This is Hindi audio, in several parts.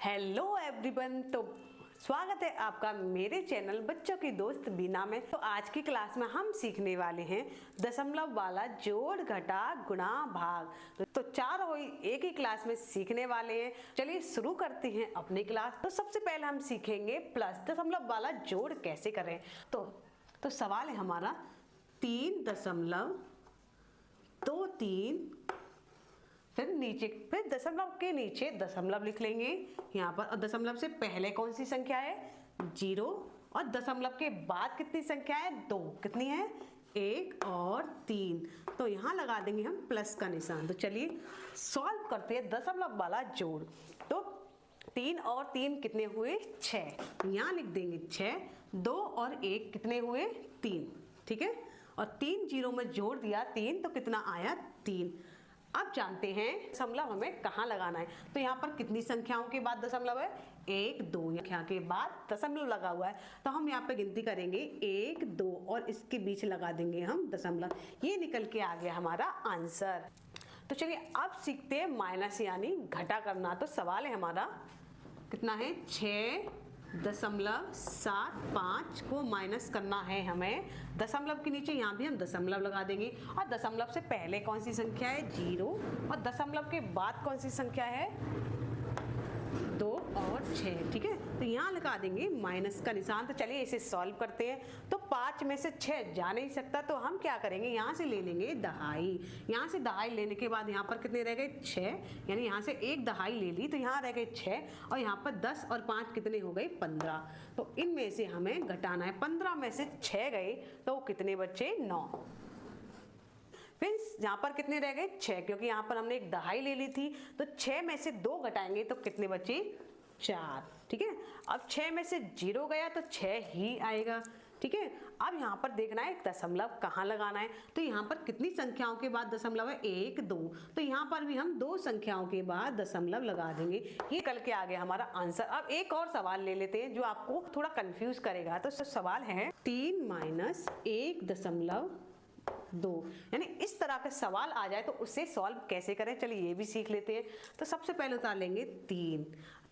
हेलो एवरीवन, तो स्वागत है आपका मेरे चैनल बच्चों की दोस्त बीना में। तो आज की क्लास में हम सीखने वाले हैं दशमलव वाला जोड़ घटा गुणा भाग। तो चार हो एक ही क्लास में सीखने वाले हैं। चलिए शुरू करते हैं अपनी क्लास। तो सबसे पहले हम सीखेंगे प्लस दशमलव वाला जोड़ कैसे करें। तो सवाल है हमारा 3.23, फिर दशमलव के नीचे दशमलव लिख लेंगे यहाँ पर। और दशमलव से पहले कौन सी संख्या है? 0। और दशमलव के बाद कितनी संख्या है? 2। कितनी है? 1 और 3। तो यहाँ लगा देंगे हम प्लस का निशान। तो चलिए सॉल्व करते हैं दशमलव वाला जोड़। तो 3 और 3 कितने हुए? 6। यहाँ लिख देंगे 6। 2 और 1 कितने हुए? 3। ठीक है। और 3 0 में जोड़ दिया 3, तो कितना आया? 3। अब जानते हैं दशमलव हमें कहाँ लगाना है। तो यहाँ पर कितनी संख्याओं के बाद दशमलव है? 1 2 संख्या के बाद दशमलव लगा हुआ है। तो हम यहाँ पे गिनती करेंगे 1 2 और इसके बीच लगा देंगे हम दशमलव। ये निकल के आ गया हमारा आंसर। तो चलिए अब सीखते हैं माइनस यानी घटा करना। तो सवाल है हमारा कितना है? 6.75 को माइनस करना है हमें। दशमलव के नीचे यहाँ भी हम दशमलव लगा देंगे। और दशमलव से पहले कौन सी संख्या है? 0। और दशमलव के बाद कौन सी संख्या है? 2 और 6। ठीक है। तो यहाँ लगा देंगे माइनस का निशान। तो चलिए इसे सॉल्व करते हैं। तो 5 में से 6 जा नहीं सकता, तो हम क्या करेंगे? यहाँ से ले लेंगे दहाई। यहाँ से दहाई लेने के बाद यहाँ पर कितने रह गए? 6। यानी यहाँ से एक दहाई ले ली, तो यहाँ रह गए 6। और यहाँ पर 10 और 5 कितने हो गए? 15। तो इनमें से हमें घटाना है। 15 में से 6 गए तो कितने बचे? 9। फिर यहाँ पर कितने रह गए? 6, क्योंकि यहाँ पर हमने एक दहाई ले ली थी। तो 6 में से 2 घटाएंगे तो कितने बचे? 4। ठीक है। अब 6 में से 0 गया तो 6 ही आएगा। ठीक है। अब यहाँ पर देखना है दशमलव कहाँ लगाना है। तो यहाँ पर कितनी संख्याओं के बाद दशमलव है? 1 2। तो यहाँ पर भी हम 2 संख्याओं के बाद दशमलव लगा देंगे। ये कल के आ गया हमारा आंसर। अब एक और सवाल ले लेते हैं जो आपको थोड़ा कंफ्यूज करेगा। तो सवाल है 3 - 1.2। यानी इस तरह का सवाल आ जाए तो उसे सॉल्व कैसे करें, चलिए ये भी सीख लेते हैं। तो सबसे पहले उतार लेंगे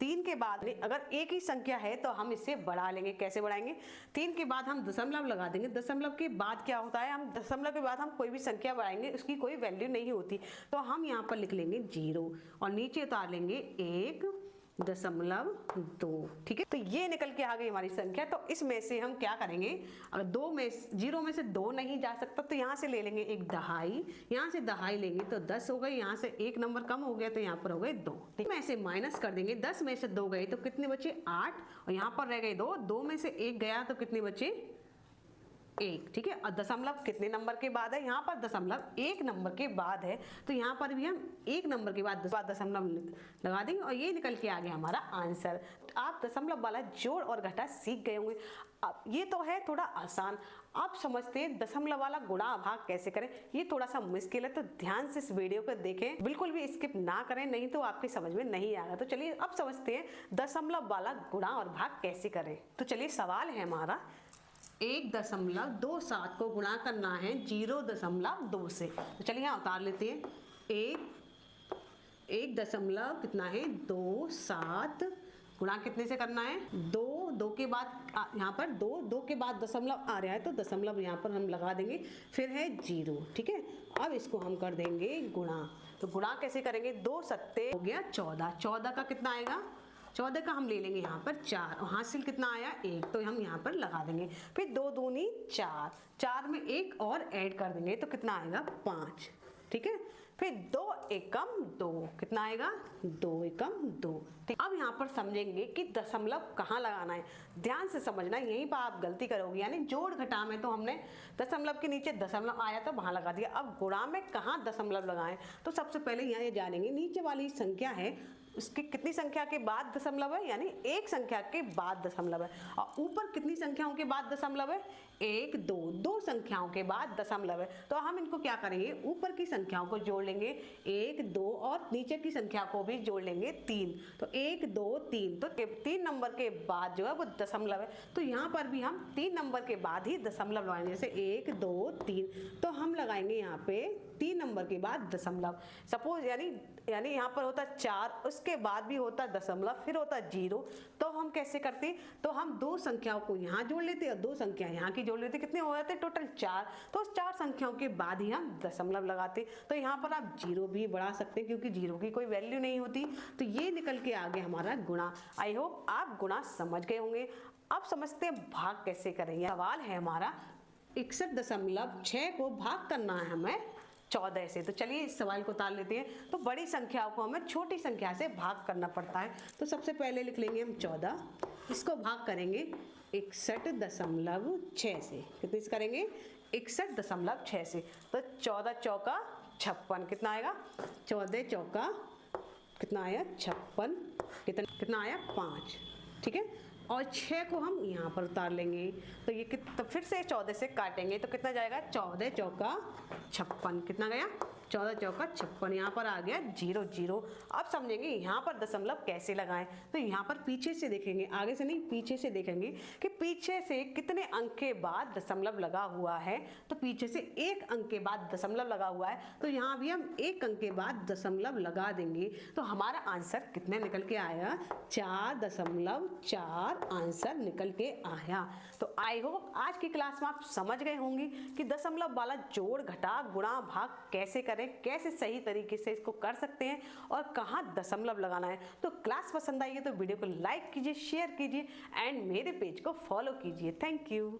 3 के बाद अगर एक ही संख्या है तो हम इसे बढ़ा लेंगे। कैसे बढ़ाएंगे? 3 के बाद हम दशमलव लगा देंगे। दशमलव के बाद क्या होता है? हम दशमलव के बाद हम कोई भी संख्या बढ़ाएंगे उसकी कोई वैल्यू नहीं होती। तो हम यहाँ पर लिख लेंगे 0 और नीचे उतार लेंगे 1.2। ठीक है। तो ये निकल के आ गई हमारी संख्या। तो इसमें से हम क्या करेंगे? अगर 0 में से 2 नहीं जा सकता तो यहाँ से ले लेंगे एक दहाई। यहाँ से दहाई लेंगे तो 10 हो गए। यहाँ से 1 नंबर कम हो गया तो यहाँ पर हो गए 2। ठीक है। ऐसे माइनस कर देंगे। 10 में से 2 गए तो कितने बचे? 8। और यहाँ पर रह गए 2। 2 में से 1 गया तो कितने बचे? 1। ठीक है। और दशमलव कितने नंबर के बाद है? यहाँ पर दशमलव 1 नंबर के बाद है। तो यहाँ पर भी हम 1 नंबर के बाद दशमलव लगा देंगे और ये निकल के आ गया हमारा आंसर। आप दशमलव वाला जोड़ और घटा सीख गए होंगे। अब ये तो है थोड़ा आसान। आप समझते हैं दशमलव वाला गुणा भाग कैसे करें। ये थोड़ा सा मुश्किल है, तो ध्यान से इस वीडियो को देखें, बिल्कुल भी स्किप ना करें, नहीं तो आपके समझ में नहीं आएगा। तो चलिए अब समझते हैं दशमलव वाला गुणा और भाग कैसे करें। तो चलिए सवाल है हमारा 1.27 को गुणा करना है 0.2 से। तो चलिए यहाँ उतार लेते हैं। 1 दशमलव कितना है? 27 गुणा कितने से करना है? 2 के बाद यहाँ पर 2 के बाद दशमलव आ रहा है तो दशमलव यहाँ पर हम लगा देंगे। फिर है 0। ठीक है। अब इसको हम कर देंगे गुणा। तो गुणा कैसे करेंगे? 2 सत्ते हो गया 14। 14 का कितना आएगा? 14 का हम ले लेंगे यहाँ पर 4 और हासिल कितना आया? 1। तो हम यहाँ पर लगा देंगे। फिर 2 दूनी 4, 4 में 1 और ऐड कर देंगे तो कितना आएगा? 5। ठीक है। फिर 2 एकम 2 कितना आएगा? 2 एकम 2। ठीक। अब यहाँ पर समझेंगे कि दशमलव कहाँ लगाना है। ध्यान से समझना, यहीं पर आप गलती करोगे। यानी जोड़ घटा में तो हमने दशमलव के नीचे दशमलव आया तो वहां लगा दिया। अब गुणा में कहाँ दशमलव लगाएं? तो सबसे पहले यहाँ ये जानेंगे नीचे वाली संख्या है उसकी कितनी संख्या के बाद दशमलव है? यानी एक संख्या के बाद दशमलव है। और ऊपर कितनी संख्याओं के बाद दशमलव है? 1 2। 2 संख्याओं के बाद दशमलव है। तो हम इनको क्या करेंगे? ऊपर की संख्याओं को जोड़ लेंगे 1 2 और नीचे की संख्या को भी जोड़ लेंगे 3। तो 1 2 3। तो 3 नंबर के बाद जो है वो दशमलव है। तो यहाँ पर भी हम 3 नंबर के बाद ही दशमलव लगाएंगे। जैसे 1 2 3। तो हम लगाएंगे यहाँ पे 3 नंबर के बाद दशमलव। सपोज यानी यहाँ पर होता 4, उसके बाद भी होता दशमलव, फिर होता 0, तो हम कैसे करते, तो हम 2 संख्याओं को यहाँ जोड़ लेते और 2 संख्या यहाँ की जोड़ लेते, कितने हो जाते टोटल 4, तो उस 4 संख्याओं के बाद ही हम दशमलव लगाते। तो यहाँ पर आप 0 भी बढ़ा सकते हैं क्योंकि 0 की कोई वैल्यू नहीं होती। तो ये निकल के आ गया हमारा गुणा। आई होप आप गुणा समझ गए होंगे। अब समझते हैं भाग कैसे करेंगे। सवाल है हमारा 61.6 को भाग करना है हमें 14 से। तो चलिए इस सवाल को उतार लेते हैं। तो बड़ी संख्याओं को हमें छोटी संख्या से भाग करना पड़ता है। तो सबसे पहले लिख लेंगे हम 14, इसको भाग करेंगे 61.6 से। कितने से करेंगे 61.6 से। तो 14 चौका 56, कितना आएगा 14 चौका कितना आया 56, कितना आया 5, ठीक है। और 6 को हम यहाँ पर उतार लेंगे। तो ये तो फिर से 14 से काटेंगे तो कितना जाएगा 14 चौका 56, कितना गया 14 चौका 56। यहाँ पर आ गया 0 0। अब समझेंगे यहाँ पर दशमलव कैसे लगाएं। तो यहाँ पर पीछे से देखेंगे, आगे से नहीं पीछे से देखेंगे कि पीछे से कितने अंक के बाद दशमलव लगा हुआ है। तो पीछे से 1 अंक के बाद दशमलव लगा हुआ है, तो यहाँ भी हम 1 अंक के बाद दशमलव लगा देंगे। तो हमारा आंसर कितने निकल के आया 4.4 आंसर निकल के आया। तो आई होप आज की क्लास में आप समझ गए होंगे कि दशमलव वाला जोड़ घटा गुणा भाग कैसे करें, कैसे सही तरीके से इसको कर सकते हैं और कहाँ दशमलव लगाना है। तो क्लास पसंद आई है तो वीडियो को लाइक कीजिए, शेयर कीजिए एंड मेरे पेज को फॉलो कीजिए। Thank you.